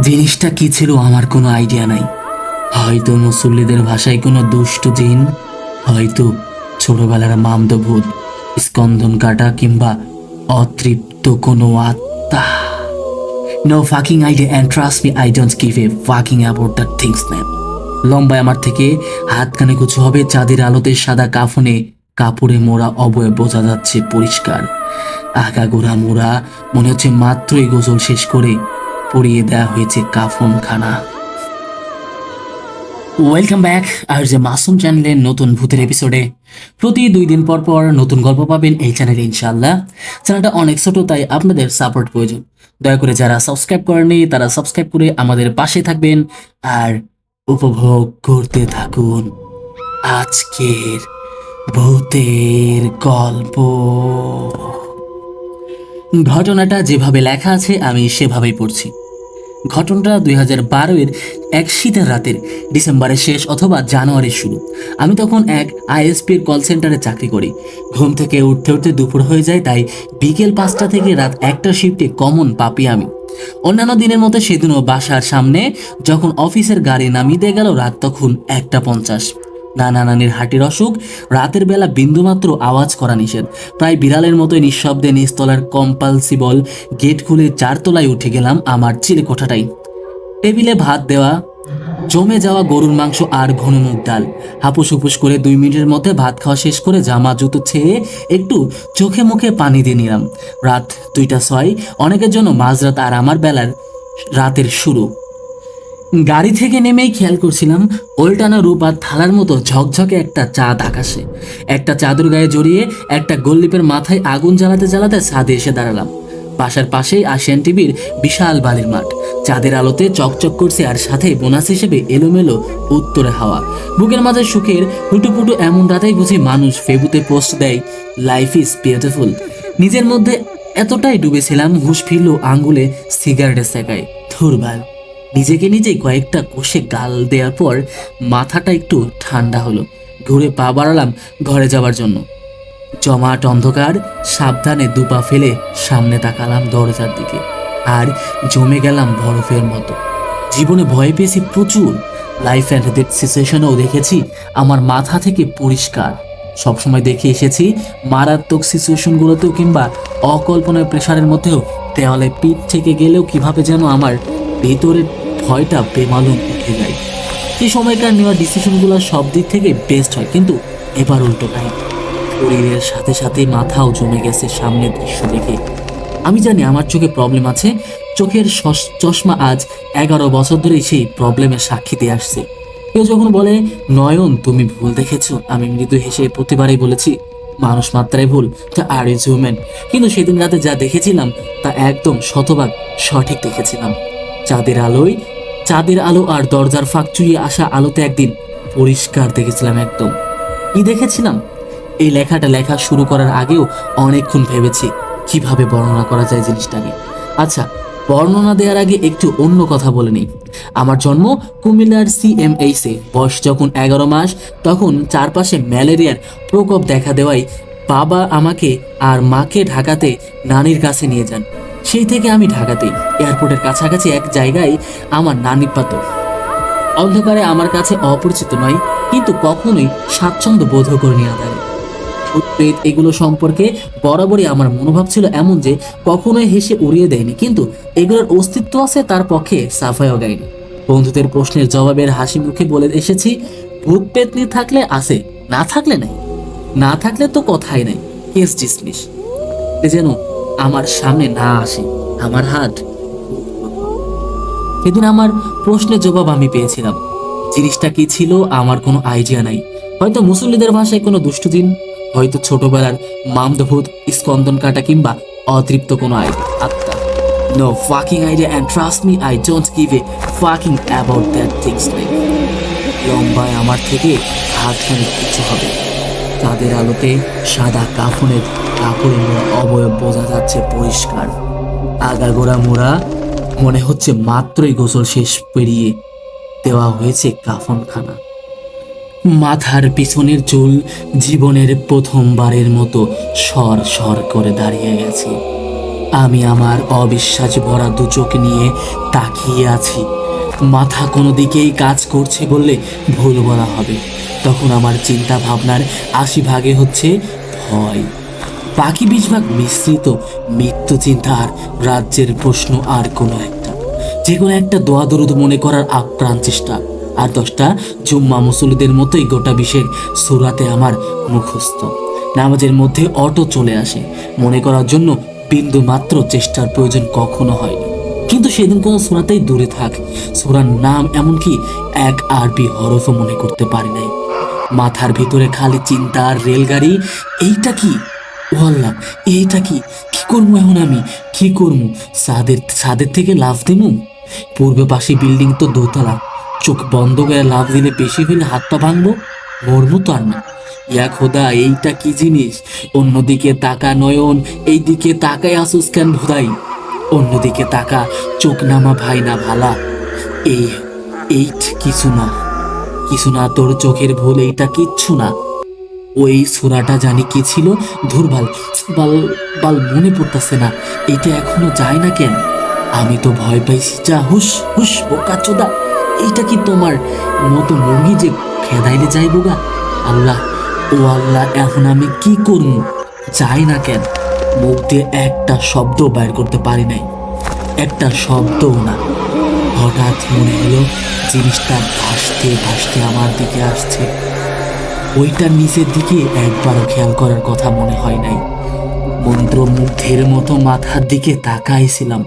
জিনিসটা কি ছিল আমার কোনো আইডিয়া নাই। হয়তো মুসল্লিদের ভাষায় কোনো দুষ্ট জিন, হয়তো ছোটবেলার মামদভূত, স্কন্দন কাটা কিংবা অতৃপ্ত কোনো আত্মা। No fucking idea and trust me, I don't give a fucking about that things man. লম্বায় আমার থেকে হাত কানে কুচু হবে, চাঁদের আলোতে সাদা কাফনে কাপড়ে মোড়া অবয়ব বোঝা যাচ্ছে পরিষ্কার। আগাগোড়া মোড়া, মনে হচ্ছে মাত্রই গোসল শেষ করে পরিয়ে দেওয়া হয়েছে কাফনখানা। ওয়েলকাম ব্যাক আর যে মাসুম চ্যানেলের নতুন ভূতের এপিসোডে। প্রতি 2 দিন পর পর নতুন গল্প পাবেন এই চ্যানেলে ইনশাআল্লাহ। চ্যানেলটা অনেক ছোট, তাই আপনাদের সাপোর্ট প্রয়োজন। দয়া করে যারা সাবস্ক্রাইব করেননি তারা সাবস্ক্রাইব করে আমাদের পাশে থাকবেন আর উপভোগ করতে থাকুন আজকের ভূতের গল্প। ঘটনাটা যেভাবে লেখা আছে আমি সেভাবেই পড়ছি। ঘটনাটা 2012-এর এক শীতের রাতের, ডিসেম্বরের শেষ অথবা জানুয়ারির শুরু। আমি তখন এক আইএসপির কল সেন্টারে চাকরি করি। ঘুম থেকে উঠতে উঠতে দুপুর হয়ে যায়, তাই বিকেল 5টা থেকে রাত 1টা শিফটে কমন পাপি আমি। অন্যান্য দিনের মতো সেদিনও বাসার সামনে যখন অফিসের গাড়ি নামিয়ে দিয়ে গেল রাত তখন 1টা 50। নানা নানির হার্টের অসুখ, রাতের বেলা বিন্দুমাত্র আওয়াজ করা নিষেধ। প্রায় বিড়ালের মতোই নিঃশব্দে নিচতলার কম্পালসিবল গেট খুলে 4তলায় উঠে গেলাম আমার চিলে কোঠাটাই। টেবিলে ভাত দেওয়া, জমে যাওয়া গরুর মাংস আর ঘন মুগ ডাল। হাপুস হুপুস করে 2 মিনিটের মধ্যে ভাত খাওয়া শেষ করে জামা জুতো ছেড়ে একটু চোখে মুখে পানি দিয়ে নিলাম। রাত 2টা 6, অনেকের জন্য মাঝরাত আর আমার বেলার রাতের শুরু। গাড়ি থেকে নেমেই খেয়াল করছিলাম ওল্টানা রূপ আর থালার মতো ঝকঝকে একটা চাঁদ আকাশে। একটা চাদর গায়ে জড়িয়ে একটা গোললিপের মাথায় আগুন জ্বালাতে জ্বালাতে ছাদে এসে দাঁড়ালাম। বাসার পাশেই আসিয়ান টিভির বিশাল বালির মাঠ, চাঁদের আলোতে চকচক করছে, আর সাথে বোনাস হিসেবে এলোমেলো উত্তরে হাওয়া। বুকের মাঝে সুখের হুটুপুটু এমন রাতেই বুঝি মানুষ ফেসবুকে পোস্ট দেয়, লাইফ ইজ বিউটিফুল। নিজের মধ্যে এতটাই ডুবেছিলাম, হুঁশ ফিরল আঙ্গুলে সিগারেটের সেকায়। ধুরবাল। নিজেকে নিজেই কয়েকটা কষে গাল দেওয়ার পর মাথাটা একটু ঠান্ডা হলো। ঘুরে পা বাড়ালাম ঘরে যাওয়ার জন্য। জমাট অন্ধকার, সাবধানে দুপা ফেলে সামনে তাকালাম দরজার দিকে, আর জমে গেলাম বরফের মতো। জীবনে ভয় পেয়েছি প্রচুর, লাইফ অ্যান্ড ডেথ সিচুয়েশনেও দেখেছি আমার মাথা থেকে পরিষ্কার। সবসময় দেখে এসেছি মারাত্মক সিচুয়েশনগুলোতেও কিংবা অকল্পনীয় প্রেশারের মধ্যেও দেওয়ালে পিঠ থেকে গেলেও কিভাবে যেন আমার ভেতরের ভয়টা বেমালুম উঠে যায়। সেই সময়কার নেওয়া ডিসিশনগুলো সব দিক থেকে বেস্ট হয়, কিন্তু এবার উল্টো কাহিনী। শরীরের সাথে সাথে মাথাও জমে গেছে সামনের দৃশ্য দেখে। আমি জানি আমার চোখে প্রবলেম আছে, চোখের চশমা আজ 11 বছর ধরেই সেই প্রবলেমের সাক্ষী দিয়ে আসছে। কেউ যখন বলে নয়ন তুমি ভুল দেখেছো, আমি মৃদু হেসে প্রতিবারই বলেছি মানুষ মাত্রায় ভুল, তা আর ইজ হিউম্যান। কিন্তু সেদিন রাতে যা দেখেছিলাম তা একদম শতভাগ সঠিক দেখেছিলাম। চাঁদের আলো আর দরজার ফাঁক চুইয়ে আসা আলোতে একদিন পরিষ্কার দেখেছিলাম একদম। কি দেখেছিলাম? এই লেখাটা লেখা শুরু করার আগেও অনেকক্ষণ ভেবেছি কিভাবে বর্ণনা করা যায় জিনিসটাকে। আচ্ছা, বর্ণনা দেওয়ার আগে একটু অন্য কথা বলে নিই। আমার জন্ম কুমিল্লার CMH-এ। বয়স যখন 11 মাস, তখন চারপাশে ম্যালেরিয়ার প্রকোপ দেখা দেওয়ায় বাবা আমাকে আর মাকে ঢাকাতে নানির কাছে নিয়ে যান। সেই থেকে আমি ঢাকাতেই। এয়ারপোর্টের কাছাকাছি এক জায়গায় আমার নানি পাতো। অন্ধকারে আমার কাছে অপরিচিত নয়, কিন্তু কখনোই স্বাচ্ছন্দ্য বোধ করিনি আদারে। ভূত-প্রেত এগুলো সম্পর্কে বরাবরই আমার মনোভাব ছিল এমন যে কখনোই হেসে উড়িয়ে দেয়নি, কিন্তু এগুলোর অস্তিত্ব আছে তার পক্ষে সাফাইও গায়নি। বন্ধুদের প্রশ্নের জবাবের হাসি মুখে বলে এসেছি, ভূত পেতনি থাকলে আছে, না থাকলে নাই, না থাকলে তো কথাই নাই, কেস ডিসমিস। যেন আমার সামনে না আসে আমার হাত। সেদিন আমার প্রশ্নের জবাব আমি পেয়েছিলাম। জিনিসটা কি ছিল আমার কোনো আইডিয়া নাই। হয়তো মুসল্লিদের ভাষায় কোনো দুষ্টদিন, হয়তো ছোটবেলার মামদভূত, স্কন্দন কাটা কিংবা অতৃপ্ত কোনো আত্মা। No fucking idea and trust me, I don't give a fucking about that things like. লম্বায় আমার থেকে হাতখানি কিছু হবে। তাদের আলোতে সাদা কাফনের কাপড়ে মোড়া অবয়ব বোঝা যাচ্ছে পরিষ্কার। আগাগোড়া মোড়া, মনে হচ্ছে মাত্রই গোসল শেষ পেরিয়ে দেওয়া হয়েছে কাফনখানা। মাথার পিছনের চুল জীবনের প্রথমবারের মতো সর সর করে দাঁড়িয়ে গেছে। আমি আমার অবিশ্বাস ভরা দু চোখ নিয়ে তাকিয়ে আছি। মাথা কোনো দিকেই কাজ করছে বললে ভুল বলা হবে। তখন আমার চিন্তা ভাবনার 80 ভাগে হচ্ছে ভয়, বাকি 20 ভাগ মিশ্রিত মৃত্যু চিন্তা আর রাজ্যের প্রশ্ন, আর কোনো একটা যে কোনো একটা দোয়া দরুদ মনে করার আপ্রাণ চেষ্টা। আর 10টা জুম্মা মুসল্লিদের মতোই গোটা বিশের সূরাতে আমার মুখস্থ। নামাজের মধ্যে অটো চলে আসে, মনে করার জন্য বিন্দু মাত্র চেষ্টার প্রয়োজন কখনো হয়নি। কিন্তু সেদিন কোনো সূরাতেই দূরে থাক, সূরার নাম এমনকি এক আরবি হরফও মনে করতে পারি নাই। মাথার ভিতরে খালি চিন্তা আর রেলগাড়ি। এইটা কি, ও আল্লাহ, এইটা কি, কি করবো এখন আমি, কি করবো? ছাদের থেকে লাফ দিমু? পূর্ব পাশে বিল্ডিং তো দোতলা, চোখ বন্ধ করে লাফ দিলে বেশি হলে হাত পা ভাঙবো, মরবো তো আর না। ইয়া খোদা, এইটা কি জিনিস? অন্যদিকে তাকা নয়ন, এইদিকে তাকাই আসুস কেন ভোদাই? অন্যদিকে তাকা, চোখ নামা ভাই না ভালা। এই এই কিছু না, কিছু না, তোর চোখের ভুল, এইটা কিচ্ছু না। ওই সূরাটা জানি কি ছিল, ধুরবাল, বাল বাল মনে পড়তেছে না। এটা এখনো যায় না কেন? আমি তো ভয় পাইছি। যা হুস হুস বোকা চোদা, এইটা কি তোমার মতো মুরগি যে খেদাইলে যাইব গা? আল্লাহ, ও আল্লাহ, এখন আমি কি করব? যাই না কেন? মুখ দিয়ে একটা শব্দ বাইর করতে পারি নাই, একটা শব্দও না। হঠাৎ মনে হলো জিনিসটা ভাসতে ভাসতে আমার দিকে আসছে। ওইটার নিচের দিকে একবারও খেয়াল করার কথা মনে হয় নাই। মন্ত্রমুগ্ধের মতো মাথার দিকে তাকাইছিলাম।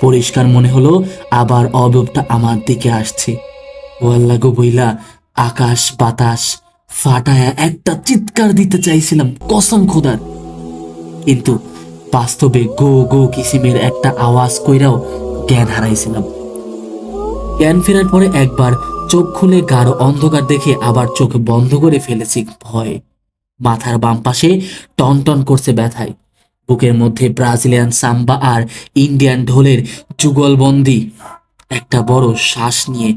পরিষ্কার মনে হলো আবার অবয়বটা আমার দিকে আসছে। ও আল্লাহ গো বইলা, আকাশ বাতাস ফাটায়া একটা চিৎকার দিতে চাইছিলাম কসম খোদার, কিন্তু বাস্তবে গো গো কিসিমের একটা আওয়াজ কইরাও জ্ঞান হারাইছিলাম। জ্ঞান ফেরার পরে একবার চোখ খুলে গাঢ় অন্ধকার দেখে আবার চোখ বন্ধ করে ফেলেছি ভয়ে। মাথার বাম পাশে টন টন করছে ব্যথায়। বুকের মধ্যে ব্রাজিলিয়ান সাম্বা আর ইন্ডিয়ান ঢোলের যুগলবন্দি। একটা বড় শ্বাস নিয়ে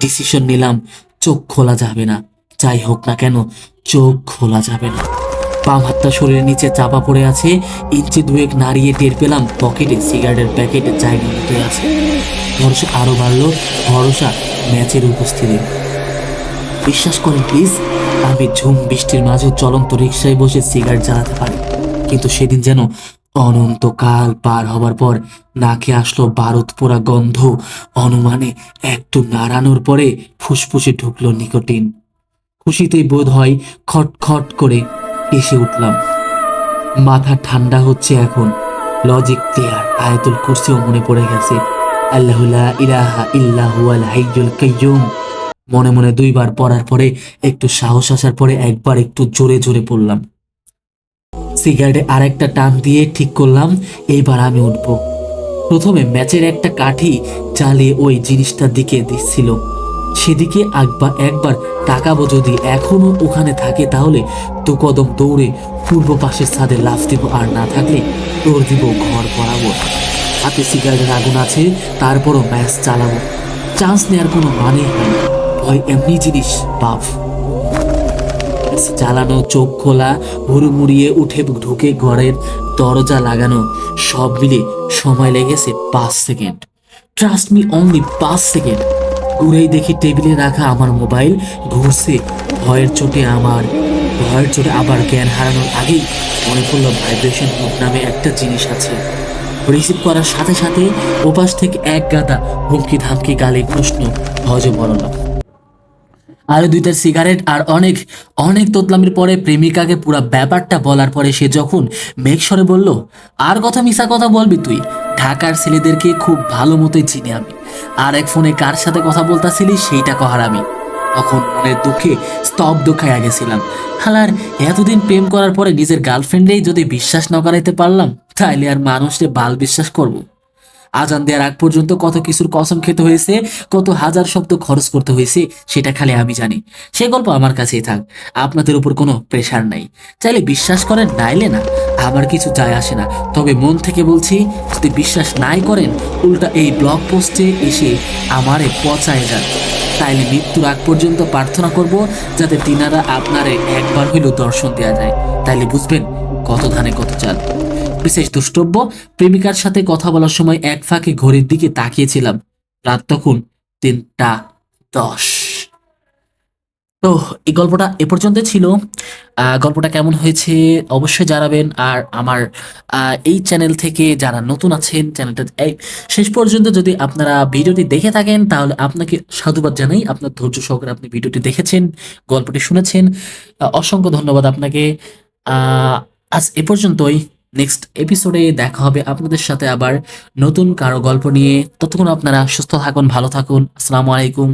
ডিসিশন নিলাম, চোখ খোলা যাবে না, যাই হোক না কেন চোখ খোলা যাবে না। বাম হাতটা শরীরের নিচে চাপা পড়ে আছে। ইঞ্চি দুয়েক নাড়িয়ে টের পেলাম পকেটে সিগারেটের প্যাকেটে জায়গা মতো আছে। ভরসা আরো বাড়লো, ভরসা ম্যাচের উপস্থিতি। বিশ্বাস করেন প্লিজ, আমি ঝুম বৃষ্টির মাঝে চলন্ত রিক্সায় বসে সিগারেট জ্বালাতে পারি, কিন্তু সেদিন যেন অনন্তকাল পার হবার পর নাকে আসলো বারুদ পোড়া গন্ধ। অনুমানে একটু নাড়ানোর পরে ফুসফুসে ঢুকলো নিকোটিন। খুশিতেই বোধ হয় খটখট করে এসে উঠলাম। মাথা ঠান্ডা হচ্ছে এখন। লজিক ক্লিয়ার, আয়াতুল কুরসিও মনে পড়ে গেছে। আল্লাহু লা ইলাহা ইল্লা হুয়াল হাইয়ুল কাইয়্যুম মনে মনে 2বার পড়ার পরে একটু সাহস আসার পরে একবার একটু জোরে জোরে পড়লাম। সিগারেটে আরেকটা টান দিয়ে ঠিক করলাম এইবার আমি উঠব। প্রথমে ম্যাচের একটা কাঠি জ্বালিয়ে ওই জিনিসটার দিকে দিচ্ছিল, সেদিকে একবার তাকাবো, যদি এখনো ওখানে থাকে তাহলে 2 কদম দৌড়ে পূর্ব পাশের ছাদে লাফ দিব, আর না থাকলে দৌড় দিব ঘর বরাবর। হাতে সিগারেটের আগুন আছে, তারপরও ম্যাচ চালাবো, চান্স নেওয়ার কোনো মানে হয় না। ভয় এমনি জিনিস বাপ। চালানো, চোখ খোলা, হুড়মুড়িয়ে উঠে ঢুকে ঘরের দরজা লাগানো, সব মিলে সময় লেগেছে 5 second. Trust me, only 5 second. ঘুরেই দেখি টেবিলে রাখা আমার মোবাইল ঘুরছে। ভয়ের চোটে আবার জ্ঞান হারানোর আগেই মনে পড়লো ভাইব্রেশন মোড নামে একটা জিনিস আছে। রিসিভ করার সাথে সাথে ওপাশ থেকে এক গাদা হুমকি ধামকি গালে প্রশ্ন হজে বললাম। আরো 2টা সিগারেট আর অনেক অনেক তোতলামির পরে প্রেমিকাকে পুরা ব্যাপারটা বলার পরে সে যখন মেঘস্বরে বলল, আর কথা মিশা কথা বলবি তুই, ঢাকার ছেলেদেরকে খুব ভালো মতোই চিনি আমি, আর এক ফোনে কার সাথে কথা বলতাছিলি সেইটা কহার আমি। তখন মনের দুঃখে স্তব্ধ খাইয়া গেছিলাম। হালার এতদিন প্রেম করার পরে নিজের গার্লফ্রেন্ডেই যদি বিশ্বাস না করাইতে পারলাম, তাইলে আর মানুষকে বাল বিশ্বাস করব? আজান দেওয়ার আগ পর্যন্ত কত কিছুর কসম খেতে হয়েছে, কত হাজার শব্দ খরচ করতে হয়েছে, সেটা খালি আমি জানি। সে গল্প আমার কাছেই থাক, আপনাদের উপর কোনো প্রেশার নাই। চাইলে বিশ্বাস করেন, নাইলে না, আমার কিছু যায় আসে না। তবে মন থেকে বলছি, যদি বিশ্বাস নাই করেন, উল্টা এই ব্লগ পোস্টে এসে আমারে পচায় যান। তাইলে মৃত্যুর আগ পর্যন্ত প্রার্থনা করব যাতে তিনারা আপনারে একবার হইলেও দর্শন দেওয়া যায়। তাইলে বুঝবেন কত ধানে কত চাল। বিশেষ দ্রষ্টব্য, প্রেমিকার সাথে কথা বলার সময় এক ফাঁকে ঘড়ির দিকে তাকিয়েছিলাম। রাত তখন 3টা 10। তো এই গল্পটা এ পর্যন্ত ছিল। গল্পটা কেমন হয়েছে অবশ্যই জানাবেন। আর আমার এই চ্যানেল থেকে যারা নতুন আছেন, চ্যানেলটা এই শেষ পর্যন্ত যদি আপনারা ভিডিওটি দেখে থাকেন তাহলে আপনাকে সাধুবাদ জানাই। আপনার ধৈর্য সহকারে আপনি ভিডিওটি দেখেছেন, গল্পটি শুনেছেন, অসংখ্য ধন্যবাদ আপনাকে। আহ, আজ এ পর্যন্তই। নেক্সট এপিসোডে দেখা হবে আপনাদের সাথে আবার নতুন কারো গল্প নিয়ে। ততক্ষণ আপনারা সুস্থ থাকুন, ভালো থাকুন। আসসালামু আলাইকুম।